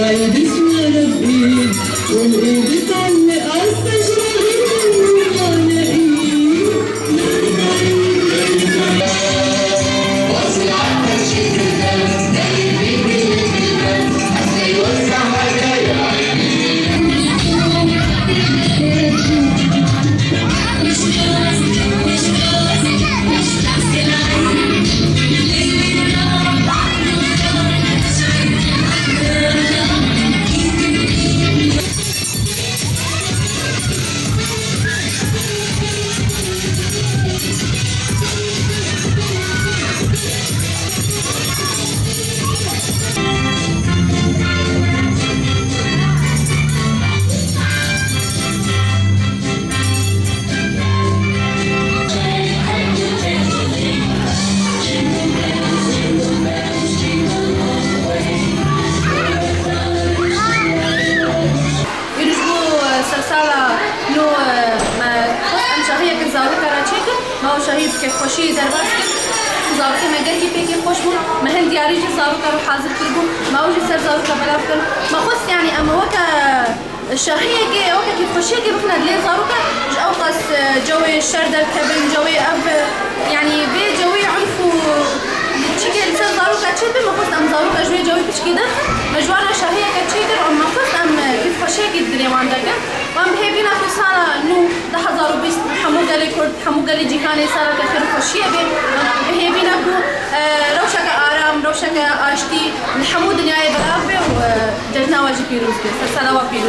بعيد اسم ربي والايد تعلق عالشجرة وانا ايد واصل عالترشيد الدم دايب بيك بالقلب حتى يوسع هدايا شهید که خوشی در واسه زاویه مگر کی پیکی خوش بود مهند یاری چه زاویه رو حاضر کردم ما وجه سر زاویه بلاف کردم ما خص يعني اما وقت شهيه جي وقت كيف خوشي جي بخنا دلي زاوية أو قص جوي الشردر كبن جوي أب يعني بي جوي عرفو تشيكي لسه زاوية كتشيد ما خص أم زاوية جوي جوي كش كده مجوانا شهيه كتشيد أم ما خص أم كيف خوشي جي دلي ما عندك وام هيبينا في سنة نو ده 2020 حمو قالي كرد حمو قالي جيكاني سنة كثير خوشية بي هيبينا كو روشك آرام روشك آشتي الحمو دنياي بلافه وجدنا واجي بيروز بي سلسلة وبيروز